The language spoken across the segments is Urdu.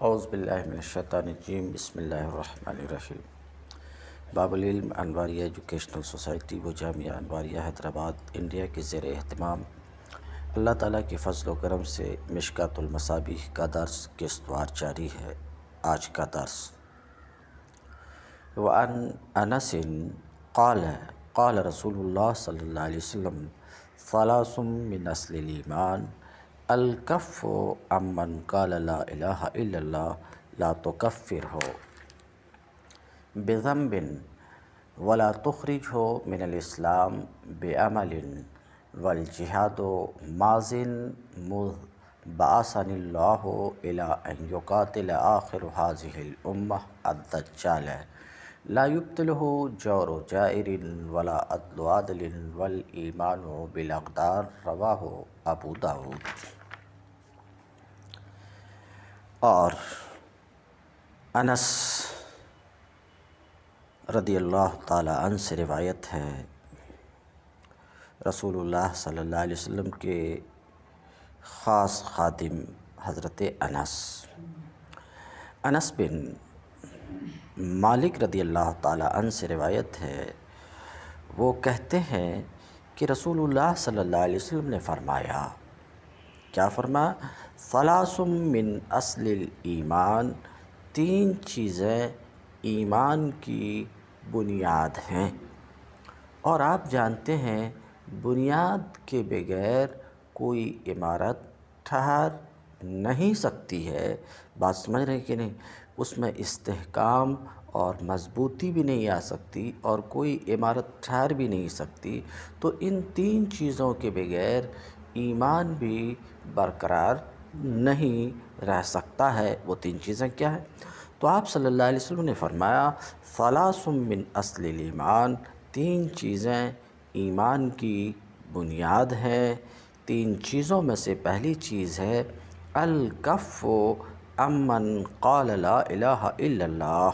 اعوذ باللہ من الشیطان الرجیم، بسم اللہ الرحمن الرحیم۔ باب العلم انواریہ ایجوکیشنل سوسائٹی و جامعہ انواریہ حیدرآباد انڈیا کے زیر اہتمام اللہ تعالیٰ کے فضل و کرم سے مشکوٰۃ المصابیح کا درس قسطوار جاری ہے۔ آج کا درس وعن انس قال قال رسول اللہ صلی اللہ علیہ وسلم ثلاث من اصل الایمان الکف عمن قال لا الہ الا اللہ لا تکفرہ بذنب ولا تخرجہ من الاسلام بعمل والجہاد ماض مذ بعثنی اللہ الی ان یقاتل آخر ھذہ الامہ الدجال لا یبطلہ جور جائر ولا عدل عادل والایمان بالاقدار، رواہ ابو داؤد۔ اور انس رضی اللہ تعالیٰ عنہ سے روایت ہے، رسول اللہ صلی اللہ علیہ وسلم کے خاص خادم حضرت انس بن مالک رضی اللہ تعالیٰ عنہ سے روایت ہے، وہ کہتے ہیں کہ رسول اللہ صلی اللہ علیہ وسلم نے فرمایا، کیا فرمایا؟ ثلاث من اصل الایمان، تین چیزیں ایمان کی بنیاد ہیں، اور آپ جانتے ہیں بنیاد کے بغیر کوئی عمارت ٹھہر نہیں سکتی ہے۔ بات سمجھ رہے ہیں کہ نہیں؟ اس میں استحکام اور مضبوطی بھی نہیں آ سکتی اور کوئی عمارت ٹھہر بھی نہیں سکتی، تو ان تین چیزوں کے بغیر ایمان بھی برقرار نہیں رہ سکتا ہے۔ وہ تین چیزیں کیا ہیں؟ تو آپ صلی اللہ علیہ وسلم نے فرمایا ثلاث من اصل الایمان، تین چیزیں ایمان کی بنیاد ہیں۔ تین چیزوں میں سے پہلی چیز ہے الکف عمن قال لا الہ الا اللہ،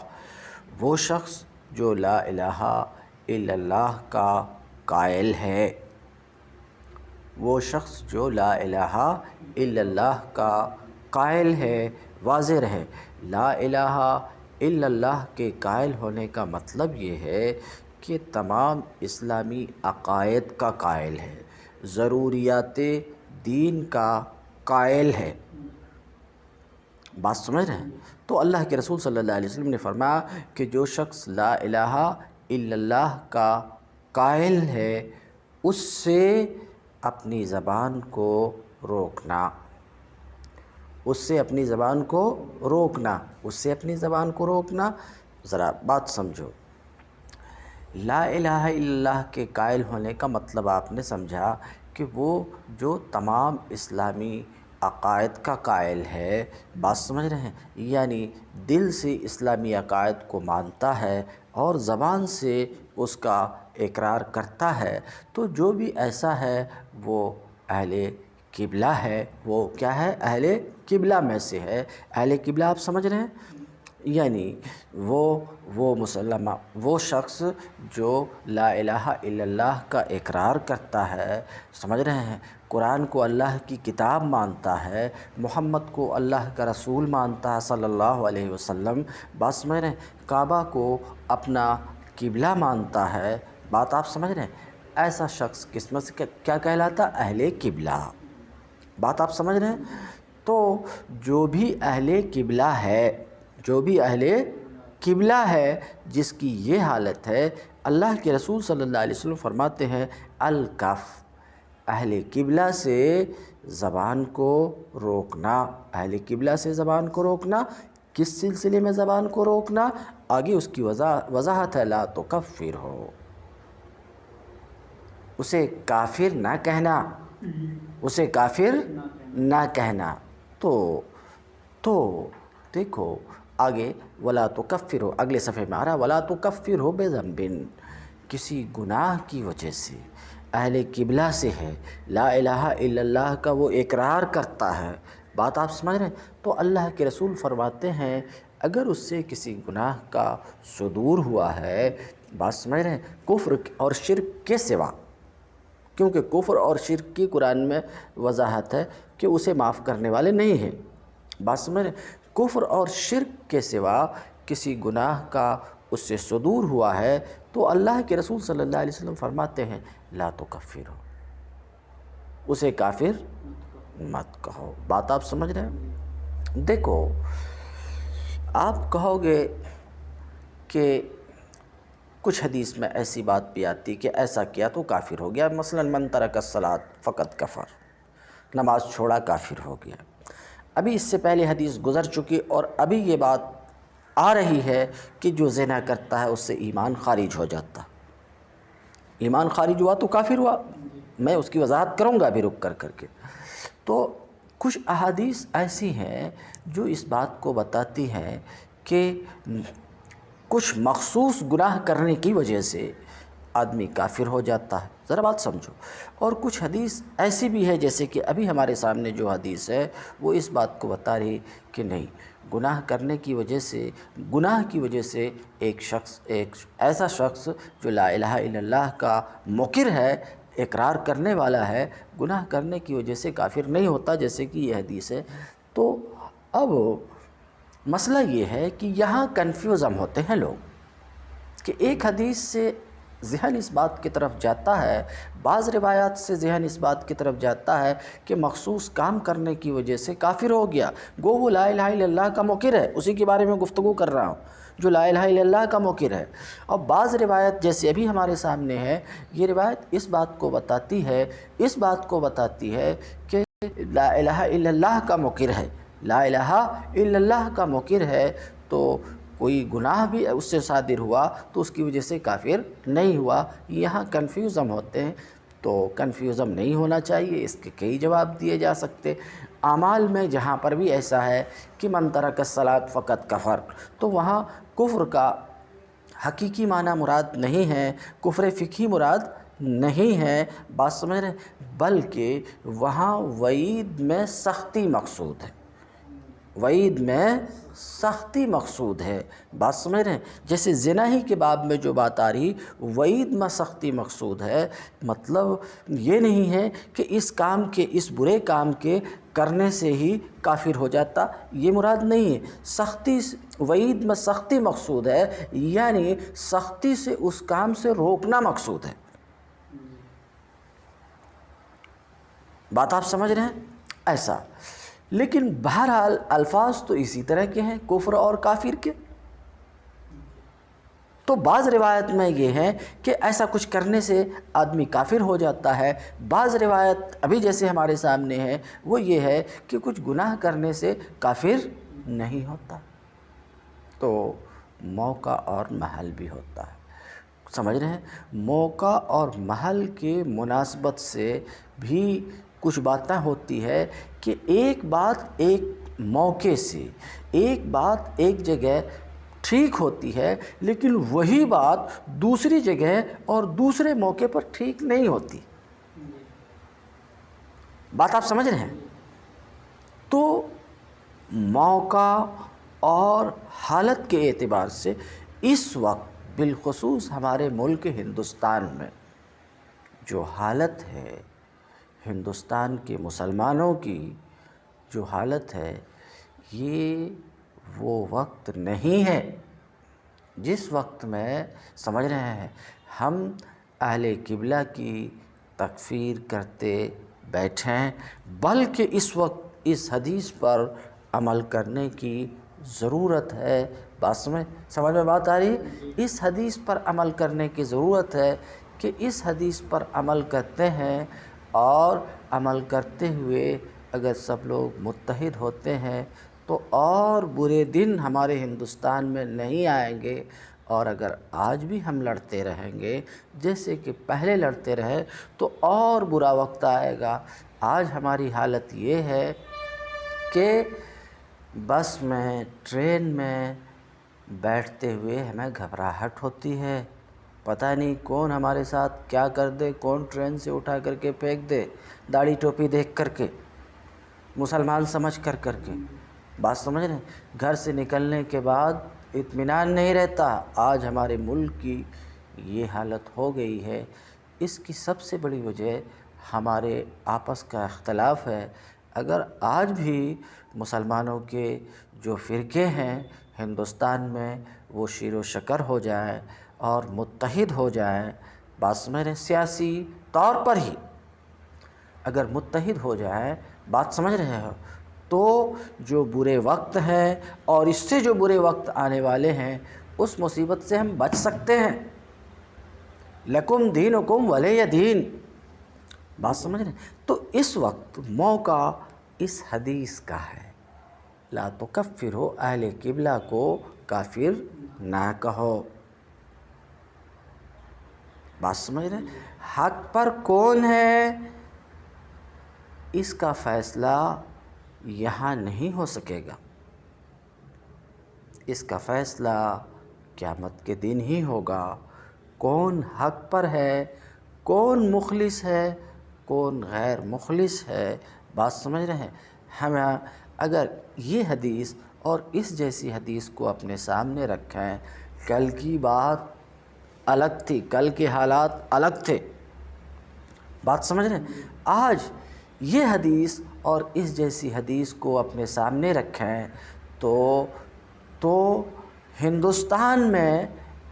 وہ شخص جو لا الہ الا اللہ کا قائل ہے، وہ شخص جو لا الہ الا اللہ کا قائل ہے۔ واضح رہے، لا الہ الا اللہ کے قائل ہونے کا مطلب یہ ہے کہ تمام اسلامی عقائد کا قائل ہے، ضروریات دین کا قائل ہے۔ بات سمجھ رہے ہیں؟ تو اللہ کے رسول صلی اللہ علیہ وسلم نے فرمایا کہ جو شخص لا الہ الا اللہ کا قائل ہے، اس سے اپنی زبان کو روکنا، اس سے اپنی زبان کو روکنا، اس سے اپنی زبان کو روکنا۔ ذرا بات سمجھو، لا الہ الا اللہ کے قائل ہونے کا مطلب آپ نے سمجھا کہ وہ جو تمام اسلامی عقائد کا قائل ہے۔ بات سمجھ رہے ہیں؟ یعنی دل سے اسلامی عقائد کو مانتا ہے اور زبان سے اس کا اقرار کرتا ہے، تو جو بھی ایسا ہے وہ اہل قبلہ ہے۔ وہ کیا ہے؟ اہل قبلہ میں سے ہے۔ اہل قبلہ آپ سمجھ رہے ہیں؟ یعنی وہ مسلمہ، وہ شخص جو لا الہ الا اللہ کا اقرار کرتا ہے، سمجھ رہے ہیں، قرآن کو اللہ کی کتاب مانتا ہے، محمد کو اللہ کا رسول مانتا ہے صلی اللہ علیہ وسلم، بات سمجھ رہے ہیں، کعبہ کو اپنا قبلہ مانتا ہے۔ بات آپ سمجھ رہے ہیں؟ ایسا شخص قسمت سے کیا کہلاتا؟ اہل قبلہ۔ بات آپ سمجھ رہے ہیں؟ تو جو بھی اہل قبلہ ہے، جو بھی اہل قبلہ ہے، جس کی یہ حالت ہے، اللہ کے رسول صلی اللہ علیہ وسلم فرماتے ہیں الکف، اہل قبلہ سے زبان کو روکنا۔ اہل قبلہ سے زبان کو روکنا کس سلسلے میں زبان کو روکنا؟ آگے اس کی وضاحت ہے، لا تکفرہ، اسے کافر نہ کہنا، اسے کافر نہ کہنا۔ تو دیکھو آگے ولا تکفرہ، اگلے صفحے میں آ رہا ولا تکفرہ بذنب، کسی گناہ کی وجہ سے اہل قبلہ سے ہے، لا الہ الا اللہ کا وہ اقرار کرتا ہے۔ بات آپ سمجھ رہے ہیں؟ تو اللہ کے رسول فرماتے ہیں اگر اس سے کسی گناہ کا صدور ہوا ہے، بات سمجھ رہے ہیں، کفر اور شرک کے سوا، کیونکہ کفر اور شرک کی قرآن میں وضاحت ہے کہ اسے معاف کرنے والے نہیں ہیں۔ بات سمجھ رہے ہیں؟ کفر اور شرک کے سوا کسی گناہ کا اس سے صدور ہوا ہے تو اللہ کے رسول صلی اللہ علیہ وسلم فرماتے ہیں لا تکفرو، اسے کافر مت کہو۔ بات آپ سمجھ رہے ہیں؟ دیکھو، آپ کہو گے کہ کچھ حدیث میں ایسی بات بھی آتی کہ ایسا کیا تو کافر ہو گیا، مثلا من ترک الصلاۃ فقط کفر، نماز چھوڑا کافر ہو گیا۔ ابھی اس سے پہلے حدیث گزر چکی اور ابھی یہ بات آ رہی ہے کہ جو زنا کرتا ہے اس سے ایمان خارج ہو جاتا۔ ایمان خارج ہوا تو کافر ہوا، میں اس کی وضاحت کروں گا ابھی رک کر کے۔ تو کچھ احادیث ایسی ہیں جو اس بات کو بتاتی ہیں کہ کچھ مخصوص گناہ کرنے کی وجہ سے آدمی کافر ہو جاتا ہے، ذرا بات سمجھو۔ اور کچھ حدیث ایسی بھی ہے جیسے کہ ابھی ہمارے سامنے جو حدیث ہے وہ اس بات کو بتا رہی کہ نہیں، گناہ کرنے کی وجہ سے، گناہ کی وجہ سے ایک ایسا شخص جو لا الہ الا اللہ کا مقر ہے، اقرار کرنے والا ہے، گناہ کرنے کی وجہ سے کافر نہیں ہوتا، جیسے کہ یہ حدیث ہے۔ تو اب مسئلہ یہ ہے کہ یہاں کنفیوزم ہوتے ہیں لوگ کہ ایک حدیث سے ذہن اس بات کی طرف جاتا ہے، بعض روایات سے ذہن اس بات کی طرف جاتا ہے کہ مخصوص کام کرنے کی وجہ سے کافر ہو گیا، گو وہ لا الہ الا اللہ کا مقر ہے، اسی کے بارے میں گفتگو کر رہا ہوں جو لا الہ الا اللہ کا مقر ہے۔ اور بعض روایت جیسے ابھی ہمارے سامنے ہے، یہ روایت اس بات کو بتاتی ہے کہ لا الہ الا اللہ کا مقر ہے، لا الہ الا اللہ کا مقر ہے، تو کوئی گناہ بھی اس سے صادر ہوا تو اس کی وجہ سے کافر نہیں ہوا۔ یہاں کنفیوزم ہوتے ہیں، تو کنفیوزم نہیں ہونا چاہیے، اس کے کئی جواب دیے جا سکتے۔ اعمال میں جہاں پر بھی ایسا ہے کہ من ترک الصلاۃ فقط کفر، تو وہاں کفر کا حقیقی معنی مراد نہیں ہے، کفر فقہی مراد نہیں ہے، بات سمجھ رہے ہیں، بلکہ وہاں وعید میں سختی مقصود ہے، وعید میں سختی مقصود ہے، بات سمجھ رہے ہیں۔ جیسے زنا ہی کے باب میں جو بات آ رہی، وعید میں سختی مقصود ہے، مطلب یہ نہیں ہے کہ اس برے کام کے کرنے سے ہی کافر ہو جاتا، یہ مراد نہیں ہے۔ سختی، وعید میں سختی مقصود ہے، یعنی سختی سے اس کام سے روکنا مقصود ہے۔ بات آپ سمجھ رہے ہیں؟ ایسا، لیکن بہرحال الفاظ تو اسی طرح کے ہیں، کفر اور کافر کے۔ تو بعض روایت میں یہ ہے کہ ایسا کچھ کرنے سے آدمی کافر ہو جاتا ہے، بعض روایت ابھی جیسے ہمارے سامنے ہے وہ یہ ہے کہ کچھ گناہ کرنے سے کافر نہیں ہوتا۔ تو موقع اور محل بھی ہوتا ہے، سمجھ رہے ہیں؟ موقع اور محل کے مناسبت سے بھی کچھ باتیں ہوتی ہے کہ ایک بات ایک موقع سے، ایک بات ایک جگہ ٹھیک ہوتی ہے، لیکن وہی بات دوسری جگہ اور دوسرے موقع پر ٹھیک نہیں ہوتی۔ بات آپ سمجھ رہے ہیں؟ تو موقع اور حالت کے اعتبار سے اس وقت بالخصوص ہمارے ملک ہندوستان میں جو حالت ہے، ہندوستان کے مسلمانوں کی جو حالت ہے، یہ وہ وقت نہیں ہے جس وقت میں، سمجھ رہے ہیں، ہم اہل قبلہ کی تکفیر کرتے بیٹھیں، بلکہ اس وقت اس حدیث پر عمل کرنے کی ضرورت ہے۔ بات سمجھ میں بات آ رہی ہے؟ اس حدیث پر عمل کرنے کی ضرورت ہے کہ اس حدیث پر عمل کرتے ہیں، اور عمل کرتے ہوئے اگر سب لوگ متحد ہوتے ہیں تو اور برے دن ہمارے ہندوستان میں نہیں آئیں گے۔ اور اگر آج بھی ہم لڑتے رہیں گے جیسے کہ پہلے لڑتے رہے تو اور برا وقت آئے گا۔ آج ہماری حالت یہ ہے کہ بس میں، ٹرین میں بیٹھتے ہوئے ہمیں گھبراہٹ ہوتی ہے، پتہ نہیں کون ہمارے ساتھ کیا کر دے، کون ٹرین سے اٹھا کر کے پھینک دے، داڑھی ٹوپی دیکھ کر کے، مسلمان سمجھ کر کے۔ بات سمجھ رہے ہیں؟ گھر سے نکلنے کے بعد اطمینان نہیں رہتا۔ آج ہمارے ملک کی یہ حالت ہو گئی ہے، اس کی سب سے بڑی وجہ ہمارے آپس کا اختلاف ہے۔ اگر آج بھی مسلمانوں کے جو فرقے ہیں ہندوستان میں وہ شیر و شکر ہو جائیں اور متحد ہو جائیں، بات سمجھ رہے ہیں، سیاسی طور پر ہی اگر متحد ہو جائیں، بات سمجھ رہے ہو، تو جو برے وقت ہیں اور اس سے جو برے وقت آنے والے ہیں اس مصیبت سے ہم بچ سکتے ہیں۔ لکم دینکم ولی دین، بات سمجھ رہے ہیں۔ تو اس وقت موقع اس حدیث کا ہے، لا تکفروا اہل قبلہ کو کافر نہ کہو، بات سمجھ رہے ہیں۔ حق پر کون ہے اس کا فیصلہ یہاں نہیں ہو سکے گا، اس کا فیصلہ قیامت کے دن ہی ہوگا۔ کون حق پر ہے، کون مخلص ہے، کون غیر مخلص ہے، بات سمجھ رہے ہیں۔ ہمیں اگر یہ حدیث اور اس جیسی حدیث کو اپنے سامنے رکھیں، کل کی بات الگ تھی، کل کے حالات الگ تھے، بات سمجھ رہے ہیں۔ آج یہ حدیث اور اس جیسی حدیث کو اپنے سامنے رکھیں تو ہندوستان میں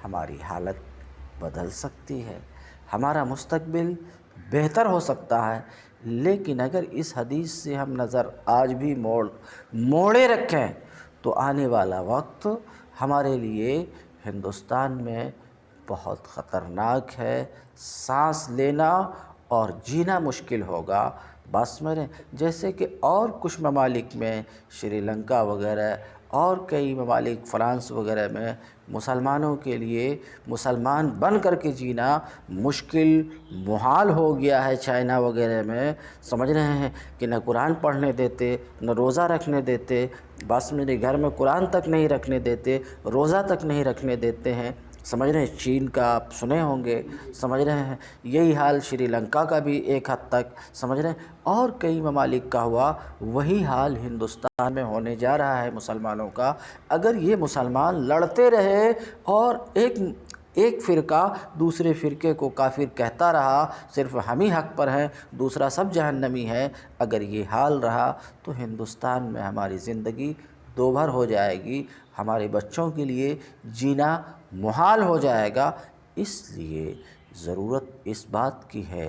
ہماری حالت بدل سکتی ہے، ہمارا مستقبل بہتر ہو سکتا ہے۔ لیکن اگر اس حدیث سے ہم نظر آج بھی موڑے رکھیں تو آنے والا وقت ہمارے لیے ہندوستان میں بہت خطرناک ہے، سانس لینا اور جینا مشکل ہوگا، بات سمجھ رہے ہیں۔ جیسے کہ اور کچھ ممالک میں، شری لنکا وغیرہ اور کئی ممالک فرانس وغیرہ میں مسلمانوں کے لیے مسلمان بن کر کے جینا مشکل محال ہو گیا ہے، چائنا وغیرہ میں، سمجھ رہے ہیں، کہ نہ قرآن پڑھنے دیتے، نہ روزہ رکھنے دیتے، بس میرے گھر میں قرآن تک نہیں رکھنے دیتے، روزہ تک نہیں رکھنے دیتے ہیں، سمجھ رہے ہیں۔ چین کا آپ سنے ہوں گے، سمجھ رہے ہیں، یہی حال شری لنکا کا بھی ایک حد تک، سمجھ رہے ہیں، اور کئی ممالک کا ہوا، وہی حال ہندوستان میں ہونے جا رہا ہے مسلمانوں کا۔ اگر یہ مسلمان لڑتے رہے اور ایک فرقہ دوسرے فرقے کو کافر کہتا رہا، صرف ہم ہی حق پر ہیں، دوسرا سب جہنمی ہے، اگر یہ حال رہا تو ہندوستان میں ہماری زندگی دوبھر ہو جائے گی، ہمارے بچوں کے لیے جینا محال ہو جائے گا۔ اس لیے ضرورت اس بات کی ہے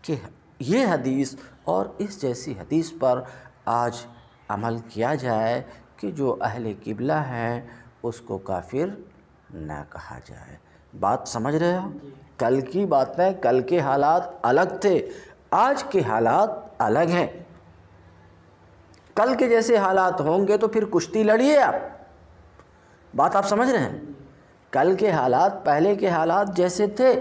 کہ یہ حدیث اور اس جیسی حدیث پر آج عمل کیا جائے کہ جو اہل قبلہ ہیں اس کو کافر نہ کہا جائے، بات سمجھ رہے ہو۔ کل کی باتیں، کل کے حالات الگ تھے، آج کے حالات الگ ہیں۔ کل کے جیسے حالات ہوں گے تو پھر کشتی لڑیے آپ، بات آپ سمجھ رہے ہیں۔ کل کے حالات، پہلے کے حالات جیسے تھے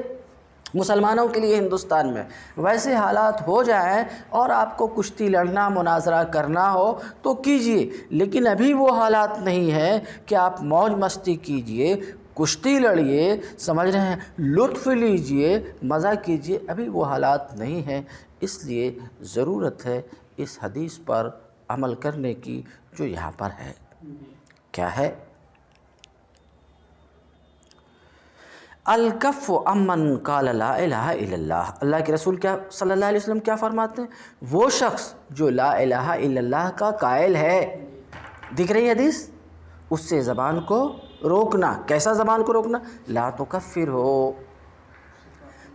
مسلمانوں کے لیے ہندوستان میں، ویسے حالات ہو جائیں اور آپ کو کشتی لڑنا، مناظرہ کرنا ہو تو کیجئے، لیکن ابھی وہ حالات نہیں ہیں کہ آپ موج مستی کیجئے، کشتی لڑیے، سمجھ رہے ہیں، لطف لیجئے، مزہ کیجئے، ابھی وہ حالات نہیں ہیں۔ اس لیے ضرورت ہے اس حدیث پر عمل کرنے کی جو یہاں پر ہے۔ کیا ہے؟ الکف عمن قال لا الہ الا اللہ، اللہ کے رسول کیا صلی اللہ علیہ وسلم کیا فرماتے ہیں؟ وہ شخص جو لا الہ الا اللہ کا قائل ہے، دکھ رہی حدیث، اس سے زبان کو روکنا۔ کیسا زبان کو روکنا؟ لا تکفروا۔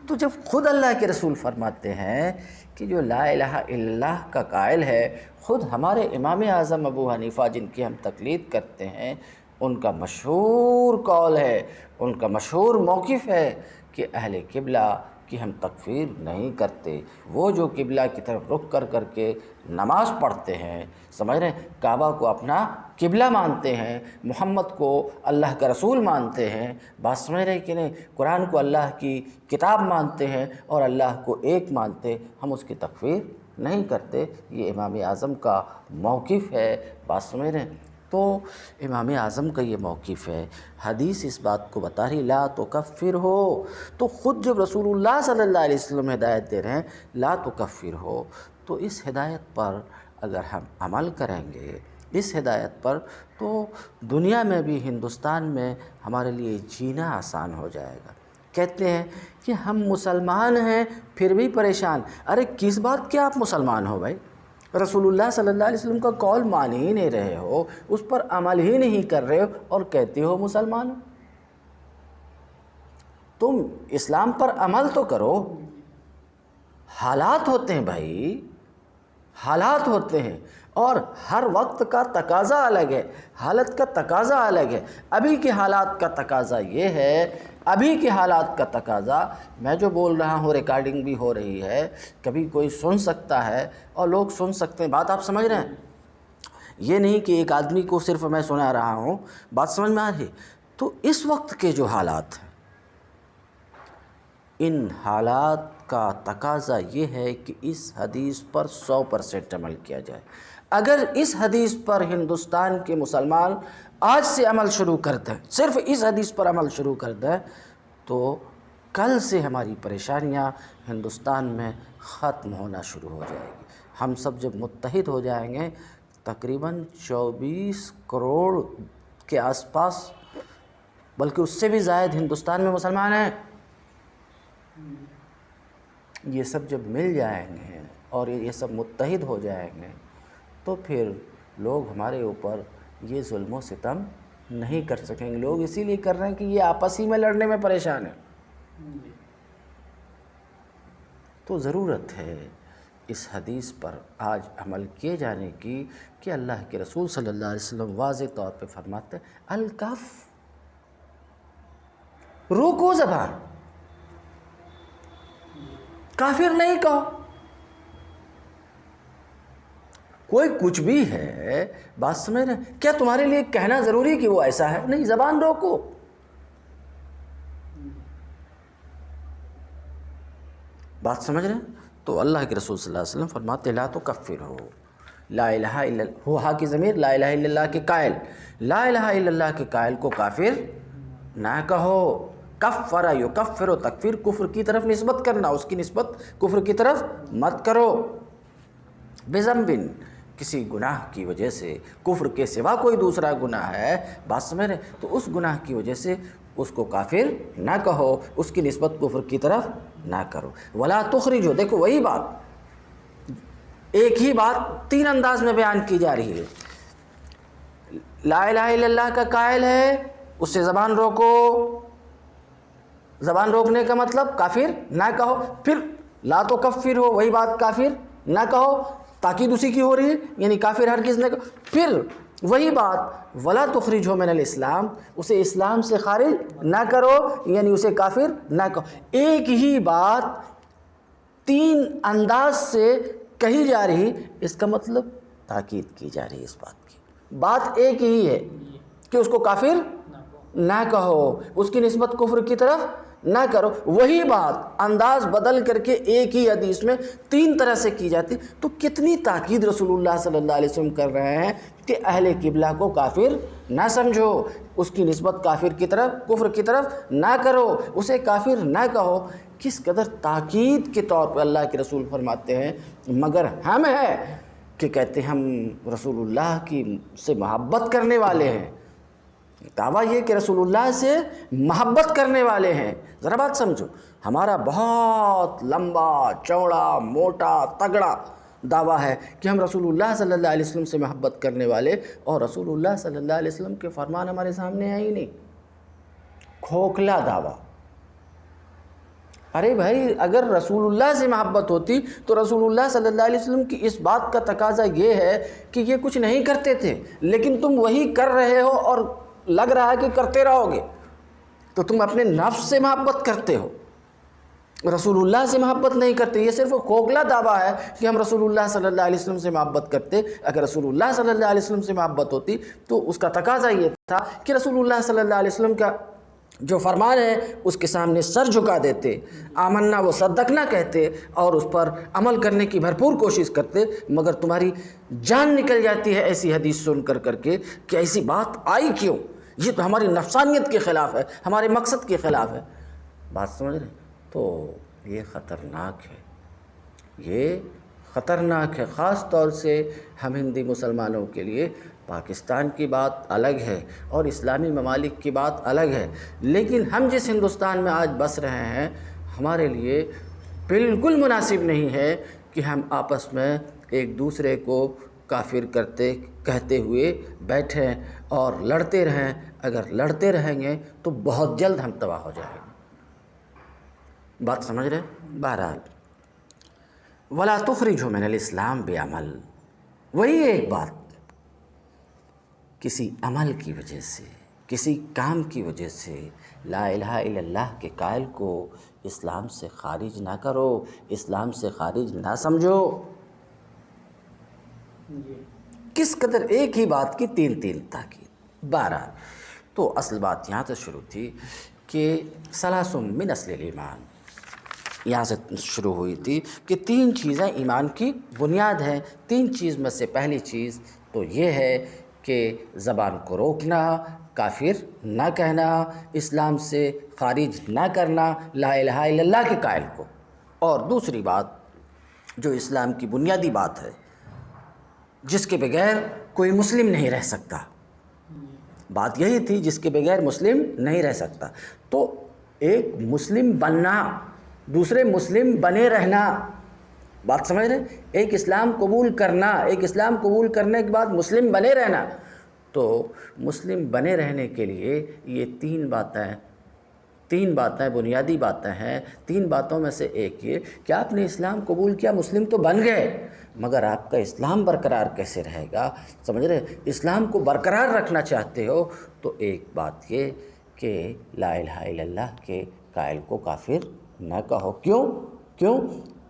تو جب خود اللہ کے رسول فرماتے ہیں کہ جو لا الہ الا اللہ کا قائل ہے، خود ہمارے امام اعظم ابو حنیفہ جن کی ہم تقلید کرتے ہیں، ان کا مشہور قول ہے، ان کا مشہور موقف ہے کہ اہل قبلہ کی ہم تکفیر نہیں کرتے۔ وہ جو قبلہ کی طرف رخ کر کے نماز پڑھتے ہیں، سمجھ رہے ہیں، کعبہ کو اپنا قبلہ مانتے ہیں، محمد کو اللہ کا رسول مانتے ہیں، بات سمجھ رہے کہ نہیں، قرآن کو اللہ کی کتاب مانتے ہیں اور اللہ کو ایک مانتے، ہم اس کی تکفیر نہیں کرتے۔ یہ امام اعظم کا موقف ہے، بات سمجھ رہے ہیں۔ تو امام اعظم کا یہ موقف ہے، حدیث اس بات کو بتا رہی لا تکفروا، تو خود جب رسول اللہ صلی اللہ علیہ وسلم ہدایت دے رہے ہیں لا تکفروا، تو اس ہدایت پر اگر ہم عمل کریں گے، اس ہدایت پر، تو دنیا میں بھی، ہندوستان میں ہمارے لیے جینا آسان ہو جائے گا۔ کہتے ہیں کہ ہم مسلمان ہیں پھر بھی پریشان، ارے کس بات کے آپ مسلمان ہو بھائی؟ رسول اللہ صلی اللہ علیہ وسلم کا قول مان ہی نہیں رہے ہو، اس پر عمل ہی نہیں کر رہے ہو اور کہتے ہو مسلمان ہو۔ تم اسلام پر عمل تو کرو۔ حالات ہوتے ہیں بھائی، حالات ہوتے ہیں، اور ہر وقت کا تقاضا الگ ہے، حالت کا تقاضا الگ ہے۔ ابھی کے حالات کا تقاضا یہ ہے، ابھی کے حالات کا تقاضا، میں جو بول رہا ہوں ریکارڈنگ بھی ہو رہی ہے، کبھی کوئی سن سکتا ہے اور لوگ سن سکتے ہیں۔ بات آپ سمجھ رہے ہیں؟ یہ نہیں کہ ایک آدمی کو صرف میں سنا رہا ہوں، بات سمجھ میں آ رہی؟ تو اس وقت کے جو حالات ہیں، ان حالات کا تقاضا یہ ہے کہ اس حدیث پر 100% عمل کیا جائے۔ اگر اس حدیث پر ہندوستان کے مسلمان آج سے عمل شروع کر دیں، صرف اس حدیث پر عمل شروع کر دیں، تو کل سے ہماری پریشانیاں ہندوستان میں ختم ہونا شروع ہو جائے گی۔ ہم سب جب متحد ہو جائیں گے، تقریباً 24 کروڑ کے آس پاس، بلکہ اس سے بھی زائد ہندوستان میں مسلمان ہیں، یہ سب جب مل جائیں گے اور یہ سب متحد ہو جائیں گے، تو پھر لوگ ہمارے اوپر یہ ظلم و ستم نہیں کر سکیں گے۔ لوگ اسی لیے کر رہے ہیں کہ یہ آپس ہی میں لڑنے میں پریشان ہیں۔ تو ضرورت ہے اس حدیث پر آج عمل کیے جانے کی کہ اللہ کے رسول صلی اللہ علیہ وسلم واضح طور پہ فرماتے ہیں الکف، روکو زبان، کافر نہیں کہو۔ کوئی کچھ بھی ہے، بات سمجھ رہے ہیں؟ کیا تمہارے لیے کہنا ضروری کہ وہ ایسا ہے؟ نہیں، زبان روکو۔ بات سمجھ رہے ہیں؟ تو اللہ کے رسول صلی اللہ علیہ وسلم فرماتے لا تکفروا، لا الہ الا اللہ، ہو ہا کی ضمیر لا الہ الا اللہ کے قائل، لا الہ الا اللہ کے قائل کو کافر نہ کہو۔ کفر یکفر، تکفیر کفر کی طرف نسبت کرنا، اس کی نسبت کفر کی طرف مت کرو۔ بذنب، کسی گناہ کی وجہ سے، کفر کے سوا کوئی دوسرا گناہ ہے، بات سمجھ رہے، تو اس گناہ کی وجہ سے اس کو کافر نہ کہو، اس کی نسبت کفر کی طرف نہ کرو۔ ولا تخرجوا، دیکھو وہی بات، ایک ہی بات تین انداز میں بیان کی جا رہی ہے۔ لا الہ الا اللہ کا قائل ہے، اس سے زبان روکو۔ زبان روکنے کا مطلب کافر نہ کہو۔ پھر لا تکفروا، وہی بات کافر نہ کہو، تاکید اسی کی ہو رہی ہے، یعنی کافر ہرگز نہ کہو۔ پھر وہی بات ولا تخرجوا من الاسلام، اسے اسلام سے خارج نہ کرو، یعنی اسے کافر نہ کہو۔ ایک ہی بات تین انداز سے کہی جا رہی، اس کا مطلب تاکید کی جا رہی ہے اس بات کی۔ بات ایک ہی ہے کہ اس کو کافر نہ کہو، اس کی نسبت کفر کی طرف نہ کرو۔ وہی بات انداز بدل کر کے ایک ہی حدیث میں تین طرح سے کی جاتی، تو کتنی تاکید رسول اللہ صلی اللہ علیہ وسلم کر رہے ہیں کہ اہل قبلہ کو کافر نہ سمجھو، اس کی نسبت کافر کی طرف، کفر کی طرف نہ کرو، اسے کافر نہ کہو۔ کس قدر تاکید کے طور پہ اللہ کے رسول فرماتے ہیں۔ مگر ہم ہے کہ کہتے ہیں ہم رسول اللہ کی سے محبت کرنے والے ہیں، دعویٰ یہ کہ رسول اللہ سے محبت کرنے والے ہیں۔ ذرا بات سمجھو، ہمارا بہت لمبا چوڑا موٹا تگڑا دعویٰ ہے کہ ہم رسول اللہ صلی اللہ علیہ وسلم سے محبت کرنے والے، اور رسول اللہ صلی اللہ علیہ وسلم کے فرمان ہمارے سامنے ہیں ہی نہیں۔ کھوکھلا دعویٰ۔ ارے بھائی، اگر رسول اللہ سے محبت ہوتی تو رسول اللہ صلی اللہ علیہ وسلم کی اس بات کا تقاضا یہ ہے کہ یہ کچھ نہیں کرتے تھے، لیکن تم وہی کر رہے ہو اور لگ رہا ہے کہ کرتے رہو گے، تو تم اپنے نفس سے محبت کرتے ہو، رسول اللہ سے محبت نہیں کرتے۔ یہ صرف کھوکھلا دعویٰ ہے کہ ہم رسول اللہ صلی اللہ علیہ وسلم سے محبت کرتے۔ اگر رسول اللہ صلی اللہ علیہ وسلم سے محبت ہوتی تو اس کا تقاضا یہ تھا کہ رسول اللہ صلی اللہ علیہ وسلم کا جو فرمان ہے اس کے سامنے سر جھکا دیتے، آمنا و صدقنا کہتے اور اس پر عمل کرنے کی بھرپور کوشش کرتے۔ مگر تمہاری جان نکل جاتی ہے ایسی حدیث سن کر کے کہ ایسی بات آئی کیوں، یہ تو ہماری نفسانیت کے خلاف ہے، ہمارے مقصد کے خلاف ہے۔ بات سمجھ رہے ہیں؟ تو یہ خطرناک ہے، یہ خطرناک ہے، خاص طور سے ہم ہندی مسلمانوں کے لیے۔ پاکستان کی بات الگ ہے اور اسلامی ممالک کی بات الگ ہے، لیکن ہم جس ہندوستان میں آج بس رہے ہیں، ہمارے لیے بالکل مناسب نہیں ہے کہ ہم آپس میں ایک دوسرے کو کافر کہتے ہوئے بیٹھیں اور لڑتے رہیں. اگر لڑتے رہیں گے تو بہت جلد ہم تباہ ہو جائیں گے. بات سمجھ رہے؟ بہرحال ولا تخرجوا من الاسلام بعمل، وہی ایک بات کسی عمل کی وجہ سے، کسی کام کی وجہ سے لا الہ الا اللہ کے قائل کو اسلام سے خارج نہ کرو، اسلام سے خارج نہ سمجھو. کس قدر ایک ہی بات کی تین تاکید. بہرحال تو اصل بات یہاں سے شروع تھی کہ ثلاث من اصل الایمان، یہاں سے شروع ہوئی تھی کہ تین چیزیں ایمان کی بنیاد ہیں. تین چیز میں سے پہلی چیز تو یہ ہے کہ زبان کو روکنا، کافر نہ کہنا، اسلام سے خارج نہ کرنا لا الہ الا اللہ کے قائل کو. اور دوسری بات جو اسلام کی بنیادی بات ہے، جس کے بغیر کوئی مسلم نہیں رہ سکتا، بات یہی تھی جس کے بغیر مسلم نہیں رہ سکتا. تو ایک مسلم بننا، دوسرے مسلم بنے رہنا، بات سمجھ رہے؟ ایک اسلام قبول کرنا، ایک اسلام قبول کرنے کے بعد مسلم بنے رہنا. تو مسلم بنے رہنے کے لیے یہ تین باتیں بنیادی باتیں ہیں. تین باتوں میں سے ایک یہ کہ آپ نے اسلام قبول کیا، مسلم تو بن گئے، مگر آپ کا اسلام برقرار کیسے رہے گا؟ سمجھ رہے؟ اسلام کو برقرار رکھنا چاہتے ہو تو ایک بات یہ کہ لا الہ الا اللہ کے قائل کو کافر نہ کہو. کیوں؟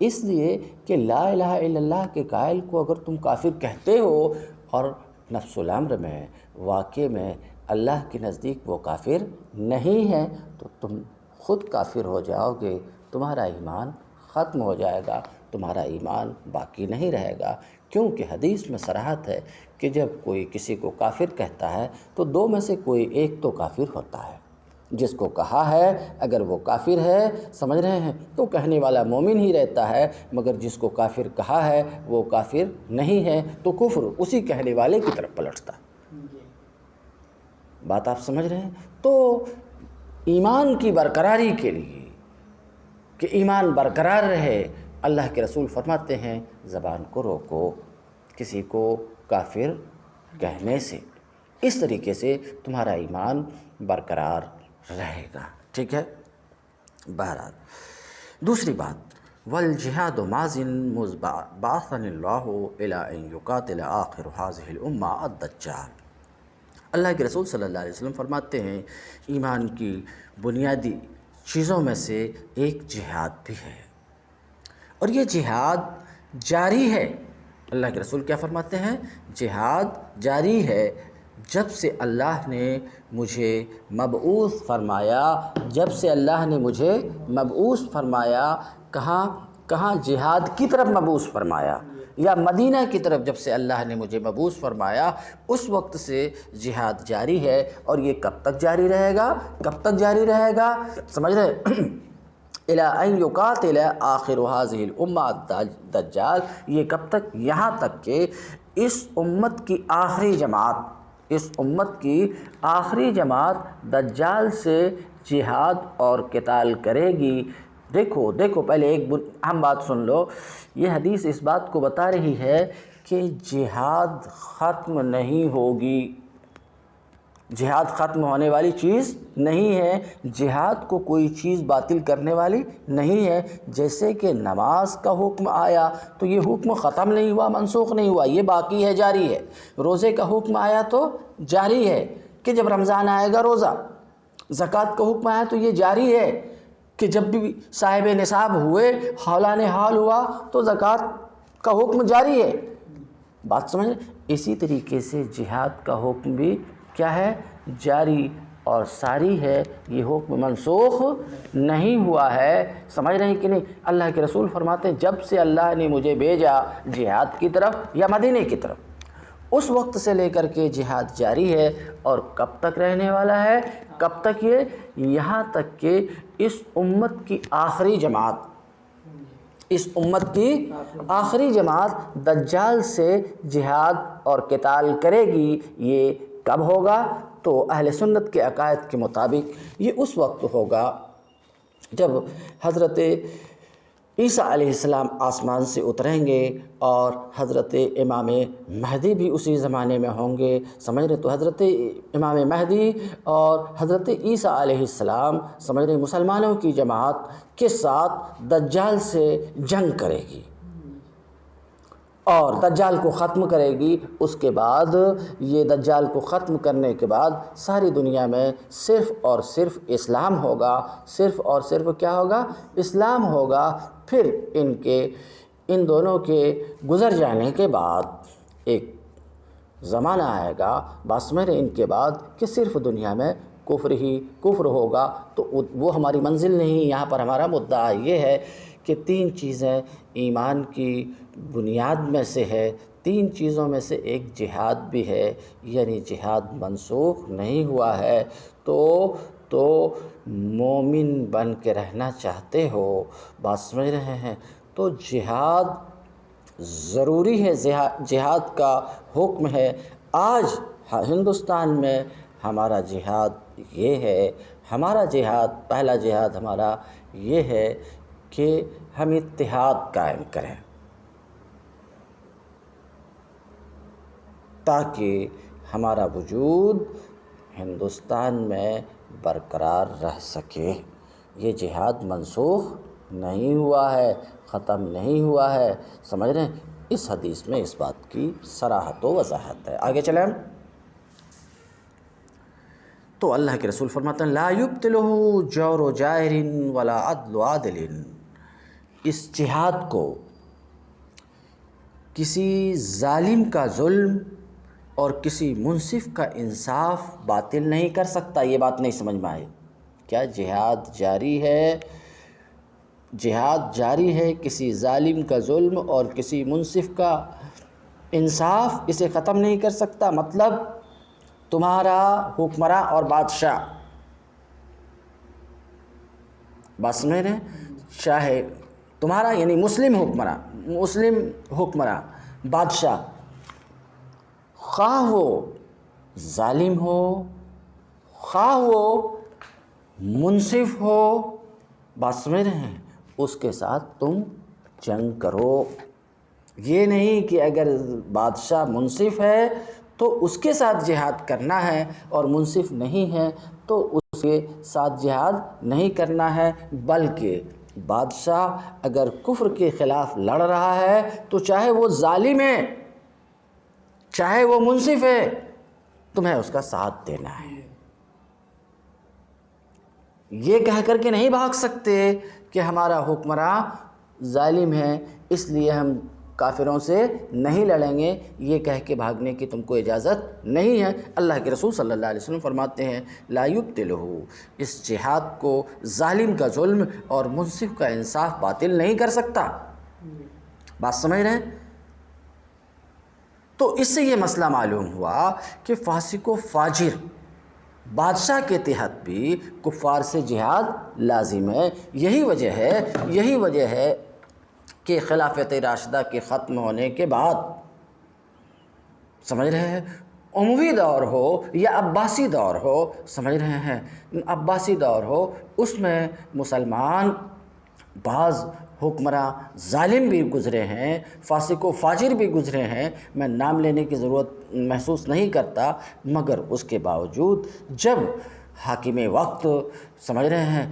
اس لیے کہ لا الہ الا اللہ کے قائل کو اگر تم کافر کہتے ہو اور نفس الامر میں، واقع میں اللہ کے نزدیک وہ کافر نہیں ہے، تو تم خود کافر ہو جاؤ گے، تمہارا ایمان ختم ہو جائے گا، تمہارا ایمان باقی نہیں رہے گا. کیونکہ حدیث میں صراحت ہے کہ جب کوئی کسی کو کافر کہتا ہے تو دو میں سے کوئی ایک تو کافر ہوتا ہے. جس کو کہا ہے اگر وہ کافر ہے، سمجھ رہے ہیں، تو کہنے والا مومن ہی رہتا ہے، مگر جس کو کافر کہا ہے وہ کافر نہیں ہے تو کفر اسی کہنے والے کی طرف پلٹتا. بات آپ سمجھ رہے ہیں؟ تو ایمان کی برقراری کے لیے کہ ایمان برقرار رہے، اللہ کے رسول فرماتے ہیں زبان کو روکو کسی کو کافر کہنے سے. اس طریقے سے تمہارا ایمان برقرار رہے گا. ٹھیک ہے؟ بہرحال دوسری بات والجہاد ماضٍ مذ بعثنی اللہ الی ان یقاتل آخر هذه الامہ الدجال. اللہ کے رسول صلی اللہ علیہ وسلم فرماتے ہیں ایمان کی بنیادی چیزوں میں سے ایک جہاد بھی ہے، اور یہ جہاد جاری ہے. اللہ کے رسول کیا فرماتے ہیں؟ جہاد جاری ہے. جب سے اللہ نے مجھے مبعوث فرمایا، جب سے اللہ نے مجھے مبعوث فرمایا، کہاں جہاد کی طرف مبعوث فرمایا، یا مدینہ کی طرف جب سے اللہ نے مجھے مبعوث فرمایا، اس وقت سے جہاد جاری ہے. اور یہ کب تک جاری رہے گا؟ کب تک جاری رہے گا؟ سمجھ رہے؟ الی ان یقاتل آخر هذه الامہ الدجال. یہ کب تک؟ یہاں تک کہ اس امت کی آخری جماعت دجال سے جہاد اور قتال کرے گی. دیکھو پہلے ایک اہم بات سن لو. یہ حدیث اس بات کو بتا رہی ہے کہ جہاد ختم نہیں ہوگی، جہاد ختم ہونے والی چیز نہیں ہے، جہاد کو کوئی چیز باطل کرنے والی نہیں ہے. جیسے کہ نماز کا حکم آیا تو یہ حکم ختم نہیں ہوا، منسوخ نہیں ہوا، یہ باقی ہے، جاری ہے. روزے کا حکم آیا تو جاری ہے کہ جب رمضان آئے گا روزہ. زکوٰۃ کا حکم آیا تو یہ جاری ہے کہ جب بھی صاحب نصاب ہوئے، حولان حال ہوا تو زکوٰۃ کا حکم جاری ہے. بات سمجھ؟ اسی طریقے سے جہاد کا حکم بھی کیا ہے؟ جاری اور ساری ہے. یہ حکم منسوخ نہیں ہوا ہے. سمجھ رہے ہیں کہ نہیں؟ اللہ کے رسول فرماتے ہیں جب سے اللہ نے مجھے بھیجا جہاد کی طرف یا مدینے کی طرف، اس وقت سے لے کر کے جہاد جاری ہے. اور کب تک رہنے والا ہے؟ کب تک؟ یہاں تک کہ اس امت کی آخری جماعت دجال سے جہاد اور قتال کرے گی. یہ کب ہوگا؟ تو اہل سنت کے عقائد کے مطابق یہ اس وقت ہوگا جب حضرت عیسیٰ علیہ السلام آسمان سے اتریں گے اور حضرت امام مہدی بھی اسی زمانے میں ہوں گے، سمجھ رہے؟ تو حضرت امام مہدی اور حضرت عیسیٰ علیہ السلام، سمجھ رہے، مسلمانوں کی جماعت کے ساتھ دجال سے جنگ کرے گی اور دجال کو ختم کرے گی۔ اس کے بعد یہ دجال کو ختم کرنے کے بعد ساری دنیا میں صرف اور صرف اسلام ہوگا، صرف اور صرف کیا ہوگا؟ اسلام ہوگا۔ پھر ان دونوں کے گزر جانے کے بعد ایک زمانہ آئے گا، بس میرے ان کے بعد کہ صرف دنیا میں کفر ہوگا۔ تو وہ ہماری منزل نہیں، یہاں پر ہمارا مدعا یہ ہے کہ 3 چیزیں ایمان کی بنیاد میں سے ہے، 3 چیزوں میں سے ایک جہاد بھی ہے، یعنی جہاد منسوخ نہیں ہوا ہے۔ تو مومن بن کے رہنا چاہتے ہو، بات سمجھ رہے ہیں، تو جہاد ضروری ہے، جہاد کا حکم ہے۔ آج ہندوستان میں ہمارا جہاد یہ ہے، ہمارا جہاد، پہلا جہاد ہمارا یہ ہے کہ ہم اتحاد قائم کریں تاکہ ہمارا وجود ہندوستان میں برقرار رہ سکے۔ یہ جہاد منسوخ نہیں ہوا ہے، ختم نہیں ہوا ہے، سمجھ رہے ہیں؟ اس حدیث میں اس بات کی صراحت و وضاحت ہے۔ آگے چلیں، تو اللہ کے رسول فرماتے ہیں لا یبطلہ جور جائر ولا عدل عادل، اس جہاد کو کسی ظالم کا ظلم اور کسی منصف کا انصاف باطل نہیں کر سکتا۔ یہ بات نہیں سمجھ میں آئی کیا؟ جہاد جاری ہے، کسی ظالم کا ظلم اور کسی منصف کا انصاف اسے ختم نہیں کر سکتا۔ مطلب تمہارا حکمراں اور بادشاہ، بات سمجھ رہے ہیں، چاہے تمہارا یعنی مسلم حکمراں بادشاہ، خواہ وہ ظالم ہو، خواہ وہ منصف ہو، بات سمجھ رہے ہیں، اس کے ساتھ تم جنگ کرو۔ یہ نہیں کہ اگر بادشاہ منصف ہے تو اس کے ساتھ جہاد کرنا ہے اور منصف نہیں ہے تو اس کے ساتھ جہاد نہیں کرنا ہے، بلکہ بادشاہ اگر کفر کے خلاف لڑ رہا ہے تو چاہے وہ ظالم ہے، چاہے وہ منصف ہے، تمہیں اس کا ساتھ دینا ہے۔ یہ کہہ کر کے نہیں بھاگ سکتے کہ ہمارا حکمراں ظالم ہے اس لیے ہم کافروں سے نہیں لڑیں گے، یہ کہہ کے بھاگنے کی تم کو اجازت نہیں ہے۔ اللہ کے رسول صلی اللہ علیہ وسلم فرماتے ہیں لا یبطلہ، اس جہاد کو ظالم کا ظلم اور منصف کا انصاف باطل نہیں کر سکتا۔ بات سمجھ رہے ہیں؟ تو اس سے یہ مسئلہ معلوم ہوا کہ فاسق و فاجر بادشاہ کے تحت بھی کفار سے جہاد لازم ہے۔ یہی وجہ ہے کہ خلافت راشدہ کے ختم ہونے کے بعد، سمجھ رہے ہیں، اموی دور ہو یا عباسی دور ہو، سمجھ رہے ہیں، عباسی دور ہو، اس میں مسلمان بعض حکمراں ظالم بھی گزرے ہیں، فاسق و فاجر بھی گزرے ہیں، میں نام لینے کی ضرورت محسوس نہیں کرتا، مگر اس کے باوجود جب حاکم وقت، سمجھ رہے ہیں،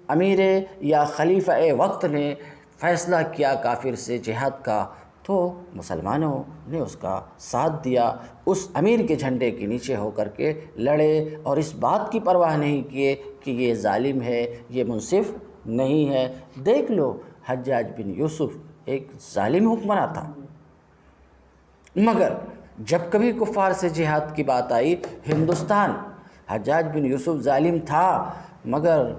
امیر یا خلیفہ وقت نے فیصلہ کیا کافر سے جہاد کا، تو مسلمانوں نے اس کا ساتھ دیا، اس امیر کے جھنڈے کے نیچے ہو کر کے لڑے اور اس بات کی پرواہ نہیں کیے کہ یہ ظالم ہے، یہ منصف نہیں ہے۔ دیکھ لو، حجاج بن یوسف ایک ظالم حکمراں تھا، مگر جب کبھی کفار سے جہاد کی بات آئی، حجاج بن یوسف ظالم تھا، مگر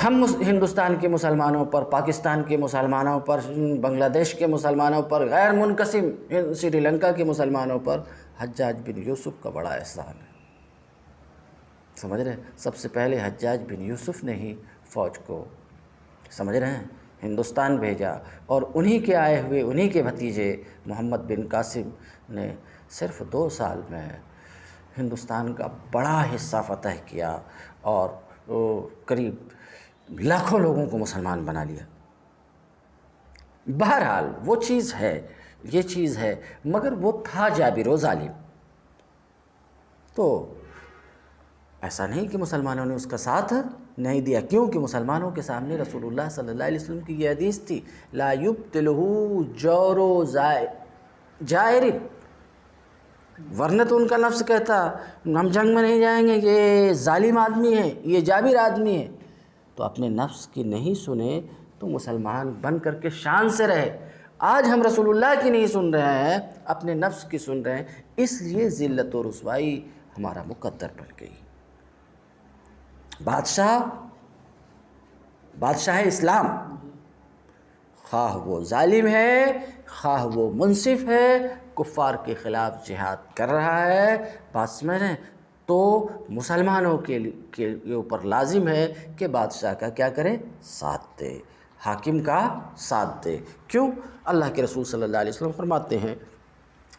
ہم ہندوستان کے مسلمانوں پر، پاکستان کے مسلمانوں پر، بنگلہ دیش کے مسلمانوں پر، غیر منقسم سری لنکا کے مسلمانوں پر حجاج بن یوسف کا بڑا احسان ہے۔ سمجھ رہے ہیں؟ سب سے پہلے حجاج بن یوسف نے ہی فوج کو، سمجھ رہے ہیں، ہندوستان بھیجا، اور انہی کے آئے ہوئے انہی کے بھتیجے محمد بن قاسم نے صرف 2 سال میں ہندوستان کا بڑا حصہ فتح کیا، اور قریب لاکھوں لوگوں کو مسلمان بنا لیا۔ بہرحال وہ چیز ہے، یہ چیز ہے، مگر وہ تھا جابر و ظالم، تو ایسا نہیں کہ مسلمانوں نے اس کا ساتھ نہیں دیا، کیونکہ مسلمانوں کے سامنے رسول اللہ صلی اللہ علیہ وسلم کی یہ حدیث تھی، لا یبطلہ جور و جائر، ورنہ تو ان کا نفس کہتا ہم جنگ میں نہیں جائیں گے، یہ ظالم آدمی ہے، یہ جابر آدمی ہے، تو اپنے نفس کی نہیں سنے تو مسلمان بن کر کے شان سے رہے۔ آج ہم رسول اللہ کی نہیں سن رہے ہیں، اپنے نفس کی سن رہے ہیں، اس لیے ذلت و رسوائی ہمارا مقدر بن گئی۔ بادشاہ اسلام، خواہ وہ ظالم ہے، خواہ وہ منصف ہے، کفار کے خلاف جہاد کر رہا ہے، بات سمجھ رہے ہیں، تو مسلمانوں کے اوپر لازم ہے کہ بادشاہ کا کیا کرے؟ ساتھ دے، حاکم کا ساتھ دے۔ کیوں؟ اللہ کے رسول صلی اللہ علیہ وسلم فرماتے ہیں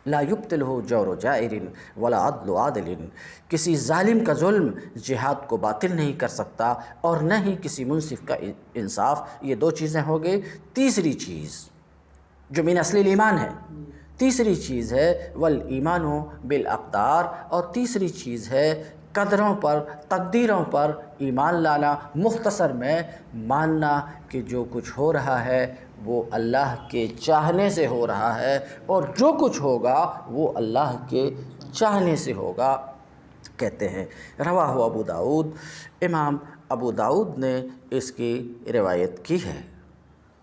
لا یبطلہ جور و جائر ولا عدل عادل، کسی ظالم کا ظلم جہاد کو باطل نہیں کر سکتا، اور نہ ہی کسی منصف کا انصاف۔ یہ دو چیزیں ہو گئی۔ تیسری چیز جو من اصل ایمان ہے، تیسری چیز ہے والایمان بالاقدار، اور تیسری چیز ہے قدروں پر، تقدیروں پر ایمان لانا۔ مختصر میں ماننا کہ جو کچھ ہو رہا ہے وہ اللہ کے چاہنے سے ہو رہا ہے، اور جو کچھ ہوگا وہ اللہ کے چاہنے سے ہوگا، کہتے ہیں۔ رواہ ابو داؤد، امام ابو داؤد نے اس کی روایت کی ہے۔